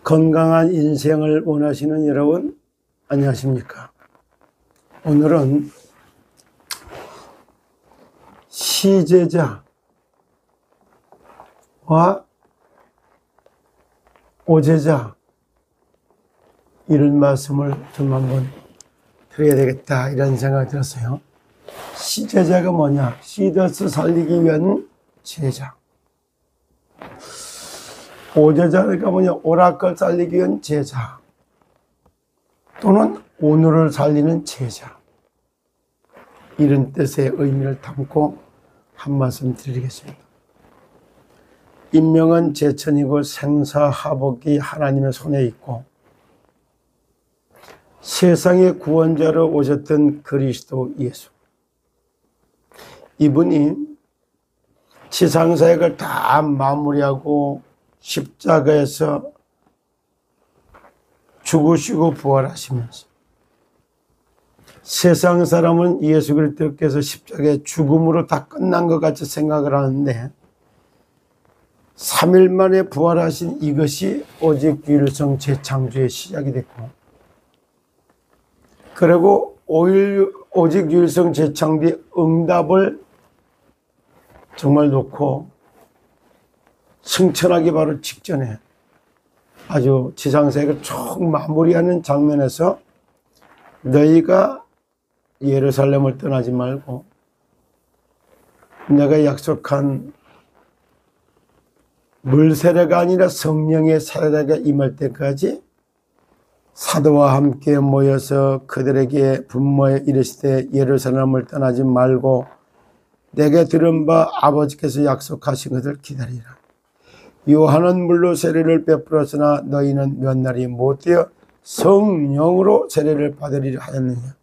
건강한 인생을 원하시는 여러분, 안녕하십니까? 오늘은 시제자와 오제자 이런 말씀을 좀 한번 드려야 되겠다 이런 생각이 들었어요. 시제자가 뭐냐? 시더스 살리기 위한 제자. 오제자가 뭐냐? 오라클 살리기 위한 제자 또는 오늘을 살리는 제자, 이런 뜻의 의미를 담고 한 말씀 드리겠습니다. 인명은 제천이고 생사하복이 하나님의 손에 있고 세상의 구원자로 오셨던 그리스도 예수, 이분이 지상사역을 다 마무리하고 십자가에서 죽으시고 부활하시면서 세상 사람은 예수 그리스도께서 십자가의 죽음으로 다 끝난 것 같이 생각을 하는데 3일 만에 부활하신 이것이 오직 유일성 재창조의 시작이 됐고, 그리고 오직 유일성 재창조의 응답을 정말 놓고 승천하기 바로 직전에 아주 지상사역을 쭉 마무리하는 장면에서 너희가 예루살렘을 떠나지 말고 내가 약속한 물세례가 아니라 성령의 세례가 임할 때까지 사도와 함께 모여서 그들에게 분모에 이르시되 예루살렘을 떠나지 말고 내게 들은 바 아버지께서 약속하신 것을 기다리라. 요한은 물로 세례를 베풀었으나 너희는 몇 날이 못되어 성령으로 세례를 받으리라 하였느냐.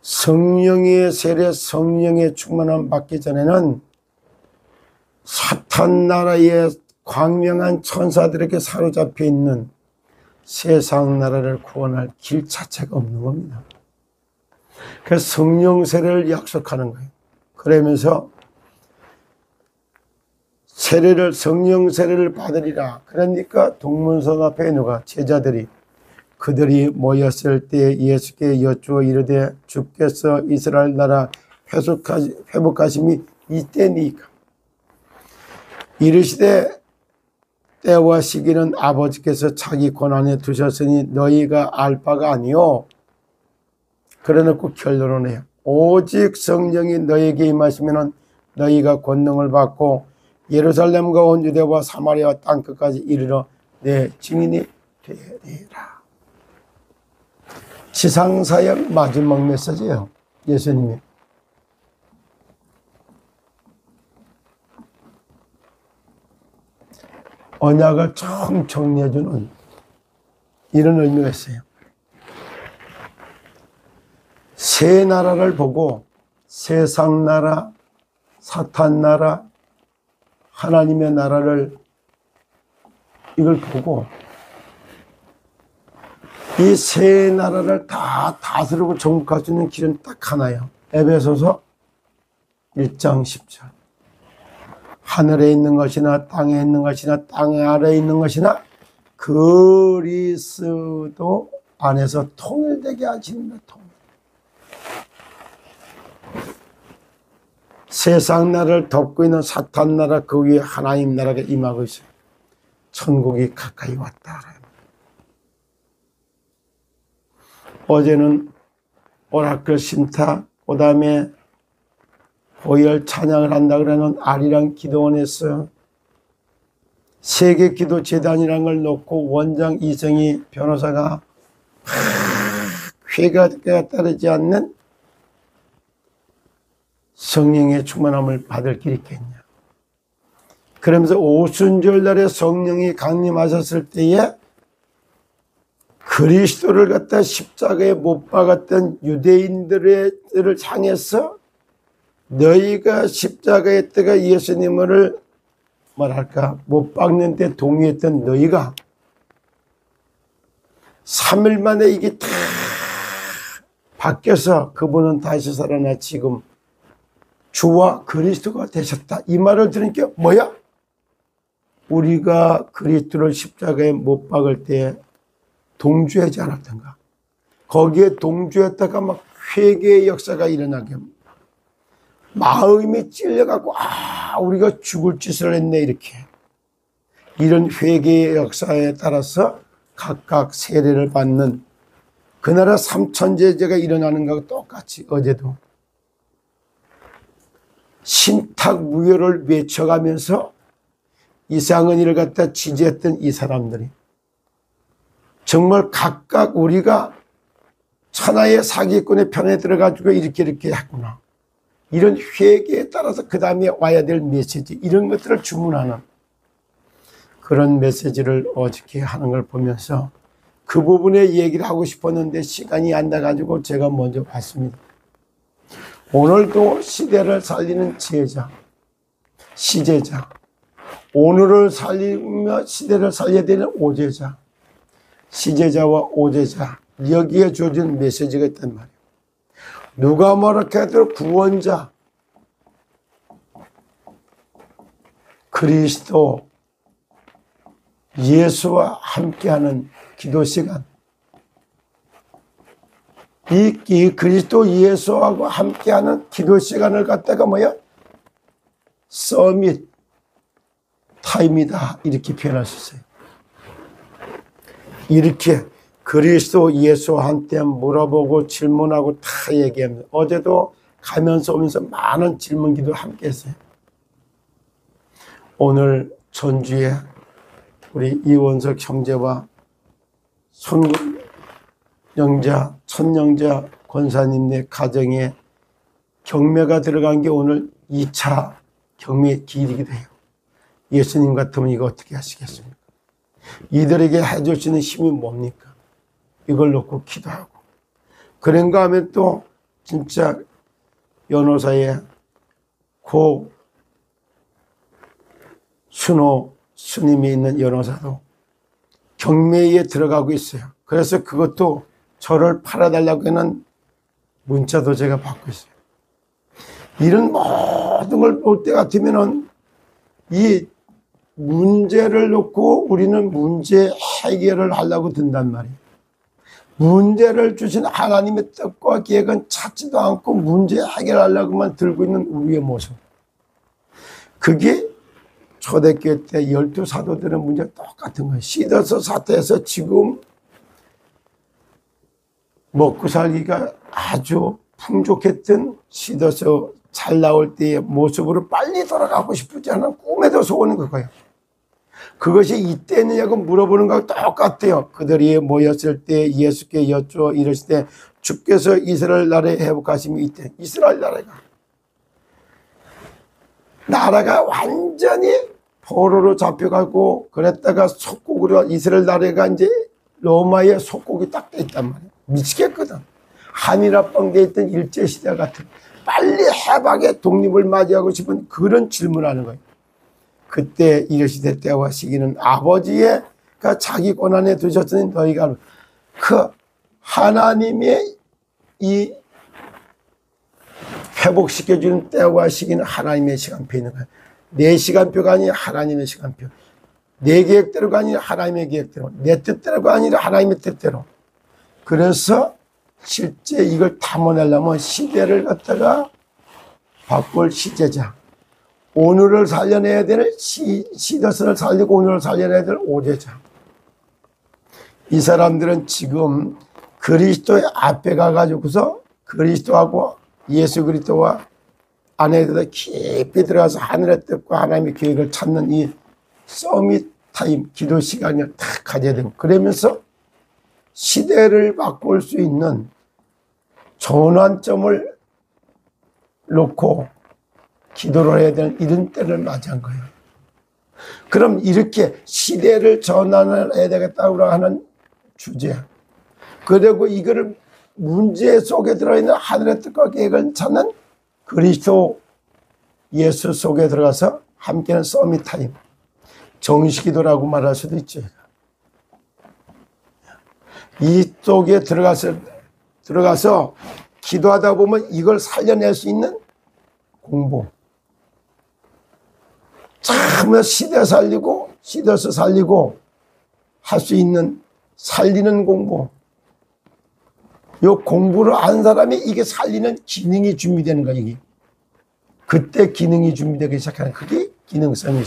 성령의 세례, 성령의 충만함 받기 전에는 사탄 나라의 광명한 천사들에게 사로잡혀 있는 세상 나라를 구원할 길 자체가 없는 겁니다. 그래서 성령 세례를 약속하는 거예요. 그러면서 성령 세례를 받으리라. 그러니까 동문성 앞에 누가? 제자들이, 그들이 모였을 때 예수께 여쭈어 이르되 주께서 이스라엘 나라 회복하심이 이때니까. 이르시되 때와 시기는 아버지께서 자기 권한에 두셨으니 너희가 알 바가 아니요. 그래놓고 결론을 해요. 오직 성령이 너희에게 임하시면 너희가 권능을 받고 예루살렘과 온 유대와 사마리아 땅끝까지 이르러 내 증인이 되리라. 지상사역 마지막 메시지예요. 예수님이. 언약을 총 정리해주는 이런 의미가 있어요. 세 나라를 보고 세상 나라, 사탄 나라, 하나님의 나라를 이걸 보고 이 세 나라를 다 다스리고 정복할 수 있는 길은 딱 하나예요. 에베소서 1장 10절. 하늘에 있는 것이나 땅에 있는 것이나 땅 아래에 있는 것이나 그리스도 안에서 통일되게 하시는 통일. 세상 나라를 덮고 있는 사탄 나라 그 위에 하나님 나라가 임하고 있어요. 천국이 가까이 왔다. 어제는 오라클 신탁, 그 다음에 보혈 찬양을 한다 그러는 아리랑 기도원에서 세계 기도 재단이라는 걸 놓고 원장 이성희 변호사가 회가 따르지 않는 성령의 충만함을 받을 길이 있겠냐. 그러면서 오순절 날에 성령이 강림하셨을 때에 그리스도를 갖다 십자가에 못 박았던 유대인들을 향해서 너희가 십자가에 때가 예수님을 뭐랄까 못 박는 데 동의했던 너희가 3일 만에 이게 다 바뀌어서 그분은 다시 살아나 지금 주와 그리스도가 되셨다. 이 말을 들으니까 뭐야? 우리가 그리스도를 십자가에 못 박을 때 동조하지 않았던가? 거기에 동조했다가 막 회개의 역사가 일어나게 마음이 찔려갖고 우리가 죽을 짓을 했네 이렇게 이런 회개의 역사에 따라서 각각 세례를 받는 그 나라 삼천제제가 일어나는 것과 똑같이 어제도 신탁무효를 외쳐가면서 이상한 일을 갖다 지지했던 이 사람들이 정말 각각 우리가 천하의 사기꾼의 편에 들어가지고 이렇게 했구나. 이런 회개에 따라서 그 다음에 와야 될 메시지 이런 것들을 주문하는 그런 메시지를 어저께 하는 걸 보면서 그 부분에 얘기를 하고 싶었는데 시간이 안 나가지고 제가 먼저 봤습니다. 오늘도 시대를 살리는 지혜자, 시제자, 오늘을 살리며 시대를 살려야 되는 오제자, 시제자와 오제자 여기에 주어진 메시지가 있단 말이에요. 누가 뭐렇게 해도 구원자, 그리스도, 예수와 함께하는 기도 시간. 이 그리스도 예수하고 함께하는 기도 시간을 갖다가 서밋 타임이다 이렇게 표현할 수 있어요. 이렇게 그리스도 예수한테 물어보고 질문하고 다 얘기합니다. 어제도 가면서 오면서 많은 질문 기도를 함께 했어요. 오늘 전주에 우리 이원석 형제와 천영자 권사님네 가정에 경매가 들어간 게 오늘 2차 경매 기일이기도 해요. 예수님 같으면 이거 어떻게 하시겠습니까? 이들에게 해주시는 힘이 뭡니까? 이걸 놓고 기도하고 그런가 하면 또 진짜 연호사의 고 순호 스님이 있는 연호사도 경매에 들어가고 있어요. 그래서 그것도 저를 팔아달라고 하는 문자도 제가 받고 있어요. 이런 모든 걸 볼 때 같으면은 이 문제를 놓고 우리는 문제 해결을 하려고 든단 말이에요. 문제를 주신 하나님의 뜻과 계획은 찾지도 않고 문제 해결하려고만 들고 있는 우리의 모습. 그게 초대교회 때 12사도들의 문제가 똑같은 거예요. 시더서 사태에서 지금 먹고 살기가 아주 풍족했던 시더서 잘 나올 때의 모습으로 빨리 돌아가고 싶지 않은 꿈에도 소원인 거예요. 그것이 이때느냐고 물어보는 거하고 똑같아요. 그들이 모였을 때 예수께 여쭈어 이르실 때 주께서 이스라엘 나라에 회복하심이 이때 이스라엘 나라가 완전히 포로로 잡혀가고 그랬다가 속국으로 이스라엘 나라가 이제 로마의 속국이 딱 돼 있단 말이에요. 미치겠거든. 한일합방돼 있던 일제시대 같은 빨리 해방의 독립을 맞이하고 싶은 그런 질문하는 거예요. 그때 이르시되 때와 시기는 아버지가 자기 고난에 두셨으니 너희가 그 하나님의 이 회복시켜주는 때와 시기는 하나님의 시간표에 있는 거예요. 내 시간표가 아니라 하나님의 시간표. 내 계획대로가 아니라 하나님의 계획대로. 내 뜻대로가 아니라 하나님의 뜻대로. 그래서 실제 이걸 담아내려면 시대를 갖다가 바꿀 시제자. 오늘을 살려내야 되는 시더스를 살리고 오늘을 살려내야 되는 오제자. 이 사람들은 지금 그리스도의 앞에 가가지고서 그리스도하고 예수 그리스도와 안에서 깊이 들어가서 하늘의 뜻과 하나님의 계획을 찾는 이 서밋 타임 기도 시간을 딱 가져야 되고 그러면서 시대를 바꿀 수 있는 전환점을 놓고 기도를 해야 되는 이런 때를 맞이한 거예요. 그럼 이렇게 시대를 전환을 해야 되겠다고 하는 주제. 그리고 이거를 문제 속에 들어있는 하늘의 뜻과 계획을 찾는 그리스도 예수 속에 들어가서 함께하는 서밋 타임. 정식기도라고 말할 수도 있죠. 이 속에 들어가서 기도하다 보면 이걸 살려낼 수 있는 공부. 참 시대 살리고 씻어서 살리고 할 수 있는 살리는 공부. 요 공부를 안 사람이 이게 살리는 기능이 준비되는 거야, 이게. 그때 기능이 준비되기 시작하는 그게 기능 서밋이.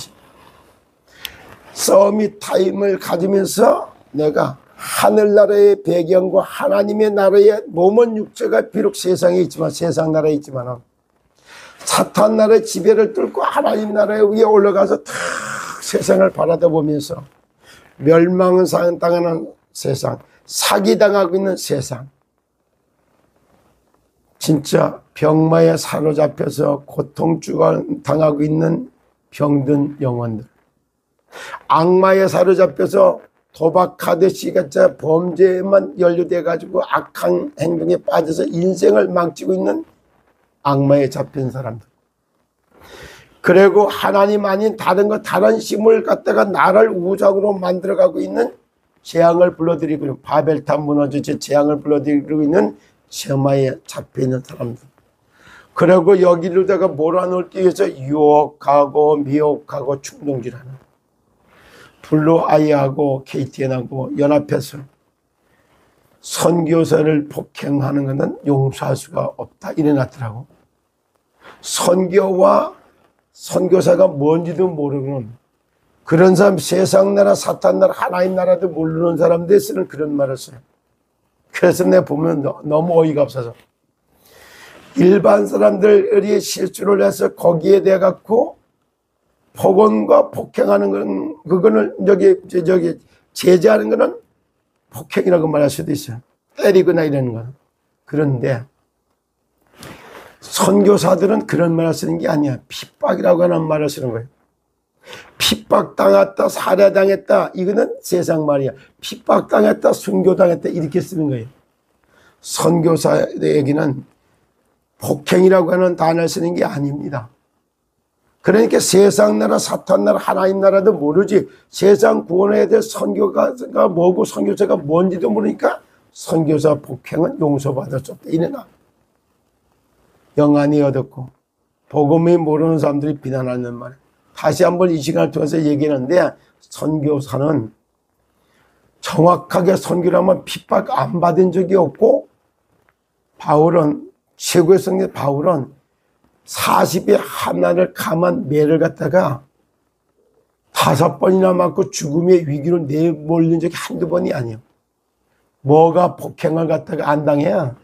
서밋 타임을 가지면서 내가 하늘나라의 배경과 하나님의 나라의 몸은 육체가 비록 세상에 있지만, 세상 나라에 있지만, 사탄 나라의 지배를 뚫고 하나님 나라에 위에 올라가서 탁 세상을 바라다보면서 멸망을 당하는 세상, 사기당하고 있는 세상, 진짜 병마에 사로잡혀서 고통당하고 있는 병든 영혼들, 악마에 사로잡혀서 도박하듯이 가짜 범죄에만 연루돼 가지고 악한 행동에 빠져서 인생을 망치고 있는 악마에 잡힌 사람들, 그리고 하나님 아닌 다른 힘을 갖다가 나를 우상으로 만들어가고 있는, 재앙을 불러들이고 있는, 바벨탑 무너지지 재앙을 불러들이고 있는 세마에 잡혀있는 사람들, 그리고 여기로다가 몰아넣기 위해서 유혹하고 미혹하고 충동질하는, 블루 아이하고 KTN하고 연합해서 선교사를 폭행하는 것은 용서할 수가 없다 일어났더라고. 선교와 선교사가 뭔지도 모르는 그런 사람, 세상 나라, 사탄 나라, 하나님 나라도 모르는 사람들이 쓰는 그런 말을 써요. 그래서 내가 보면 너무 어이가 없어서, 일반 사람들이 실수를 해서 거기에 대해 갖고 폭언과 폭행하는 건, 그거는 저기 제재하는 거는 폭행이라고 말할 수도 있어요. 때리거나 이러는 건. 그런데 선교사들은 그런 말을 쓰는 게 아니야. 핍박이라고 하는 말을 쓰는 거예요. 핍박당했다, 살해당했다, 이거는 세상 말이야. 핍박당했다, 순교당했다, 이렇게 쓰는 거예요. 선교사에게는 폭행이라고 하는 단어를 쓰는 게 아닙니다. 그러니까 세상 나라, 사탄 나라, 하나님 나라도 모르지, 세상 구원해야 될 선교가 뭐고 선교사가 뭔지도 모르니까 선교사 폭행은 용서받을 수 없다 이래나. 영안이 어둡고 복음이 모르는 사람들이 비난하는 말. 다시 한번 이 시간을 통해서 얘기하는데, 선교사는 정확하게 선교를 하면 핍박 안 받은 적이 없고, 바울은, 최고의 성령 바울은 40에 하나를 감한 매를 갖다가 5번이나 맞고 죽음의 위기로 내몰린 적이 한두 번이 아니에요. 뭐가 폭행을 갖다가 안 당해야?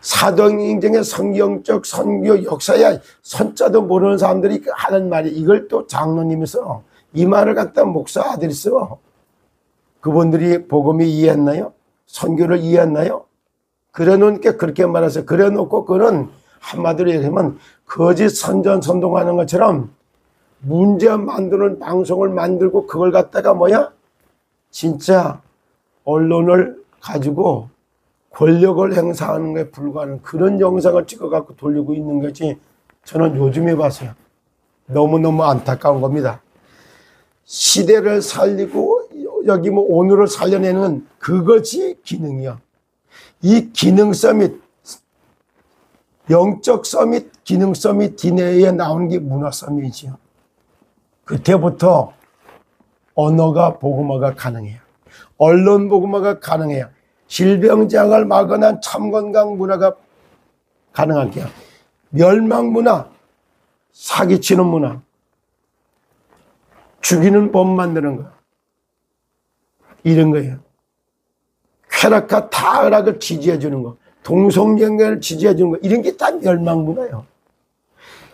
사도행전의 성경적 선교 역사야. 선자도 모르는 사람들이 하는 말이, 이걸 또 장로님이 써. 이 말을 갖다 목사 아들이 써. 그분들이 복음이 이해했나요? 선교를 이해했나요? 그래놓으니까 그렇게 말해서, 그래놓고 그는 한마디로 얘기하면 거짓 선전 선동하는 것처럼 문제 만드는 방송을 만들고, 그걸 갖다가 뭐야? 진짜 언론을 가지고 권력을 행사하는 것에 불과한 그런 영상을 찍어갖고 돌리고 있는 것이 저는 요즘에 봤어요. 너무너무 안타까운 겁니다. 시대를 살리고 여기 뭐 오늘을 살려내는 그것이 기능이야. 이 기능 서밋, 영적 서밋, 기능 서밋 뒤내에 나오는 게 문화 서밋이죠. 그때부터 언어가 복음화가 가능해요. 언론 복음화가 가능해요. 질병장을 막아낸 참건강 문화가 가능한 게요. 멸망 문화, 사기치는 문화, 죽이는 법 만드는 거, 이런 거예요. 쾌락과 타락을 지지해 주는 거, 동성연애를 지지해 주는 거, 이런 게 다 멸망 문화예요.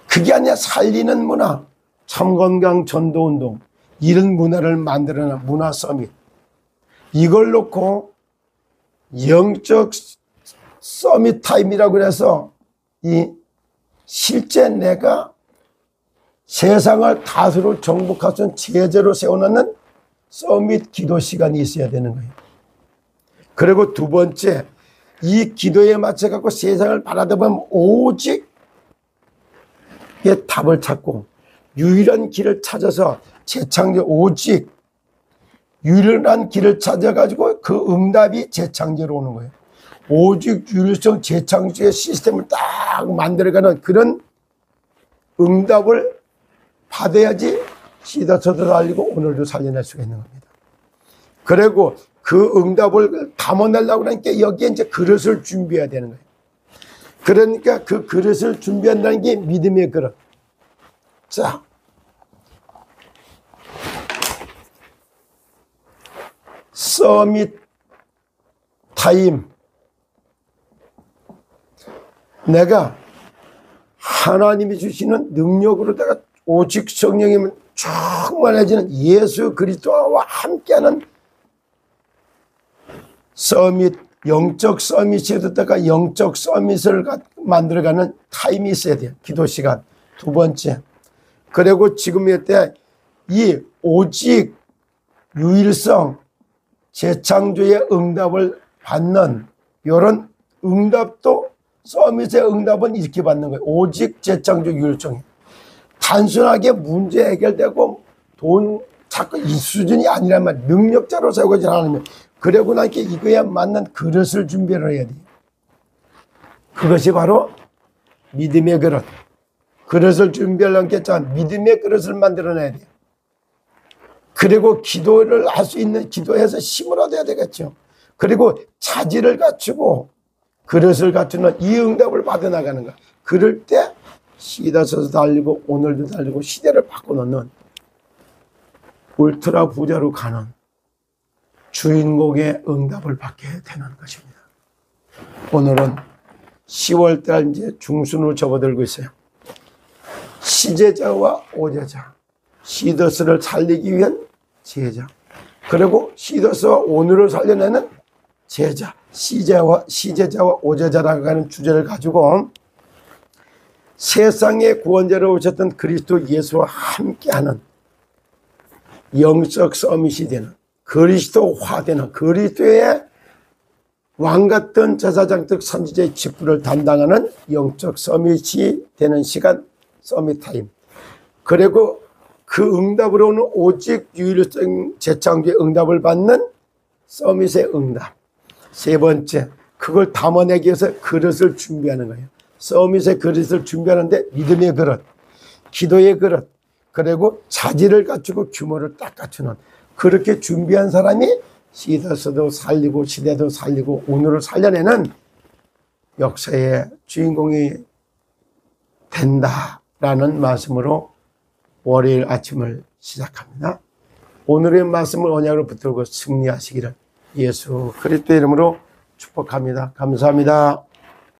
그게 아니라 살리는 문화, 참건강 전도운동, 이런 문화를 만들어낸 문화 서밋. 이걸 놓고 영적 서밋 타임이라고 해서 이 실제 내가 세상을 다스로 정복할 수 있는 제재로 세워놓는 서밋 기도 시간이 있어야 되는 거예요. 그리고 두 번째, 이 기도에 맞춰 갖고 세상을 바라보면 오직 답을 찾고 유일한 길을 찾아서 재창조, 오직 유일한 길을 찾아가지고 그 응답이 재창조로 오는 거예요. 오직 유일성 재창조의 시스템을 딱 만들어가는 그런 응답을 받아야지 시대서도 살리고 오늘도 살려낼 수가 있는 겁니다. 그리고 그 응답을 담아내려고 하니까 여기에 이제 그릇을 준비해야 되는 거예요. 그러니까 그 그릇을 준비한다는 게 믿음의 그릇. 자, 서밋 타임. 내가 하나님이 주시는 능력으로다가 오직 성령이면 충만해지는 예수 그리스도와 함께하는 서밋, 영적 서밋에다가 영적 서밋을 만들어가는 타임이 있어야 돼요. 기도 시간. 두 번째. 그리고 지금 이때 이 오직 유일성, 재창조의 응답을 받는 이런 응답도 서밋의 응답은 이렇게 받는 거예요. 오직 재창조 유일성. 단순하게 문제 해결되고 돈 자꾸 이 수준이 아니라면 능력자로 세워지지 않으면 그러고 나니까 이거에 맞는 그릇을 준비를 해야 돼요. 그것이 바로 믿음의 그릇. 그릇을 준비하려면 믿음의 그릇을 만들어내야 돼요. 그리고 기도를 할 수 있는 기도해서 힘을 얻어야 되겠죠. 그리고 자질을 갖추고 그릇을 갖추는 이 응답을 받아나가는 거. 그럴 때 시다서도 달리고 오늘도 달리고 시대를 바꿔놓는 울트라 부자로 가는 주인공의 응답을 받게 되는 것입니다. 오늘은 10월달 이제 중순으로 접어들고 있어요. 시제자와 오제자, 시더스를 살리기 위한 제자, 그리고 시더스와 오늘을 살려내는 제자, 시제자와 오제자라고 하는 주제를 가지고 세상의 구원자로 오셨던 그리스도 예수와 함께하는 영적 서밋이 되는 그리스도화되는 그리스도의 왕같은 제사장적 선지자의 직분을 담당하는 영적 서밋이 되는 시간, 서밋 타임. 그리고 그 응답으로는 오직 유일성 재창조의 응답을 받는 서밋의 응답. 세 번째, 그걸 담아내기 위해서 그릇을 준비하는 거예요. 서밋의 그릇을 준비하는데 믿음의 그릇, 기도의 그릇, 그리고 자질을 갖추고 규모를 딱 갖추는 그렇게 준비한 사람이 시대서도 살리고 시대도 살리고 오늘을 살려내는 역사의 주인공이 된다라는 말씀으로 월요일 아침을 시작합니다. 오늘의 말씀을 언약으로 붙들고 승리하시기를 예수 그리스도의 이름으로 축복합니다. 감사합니다.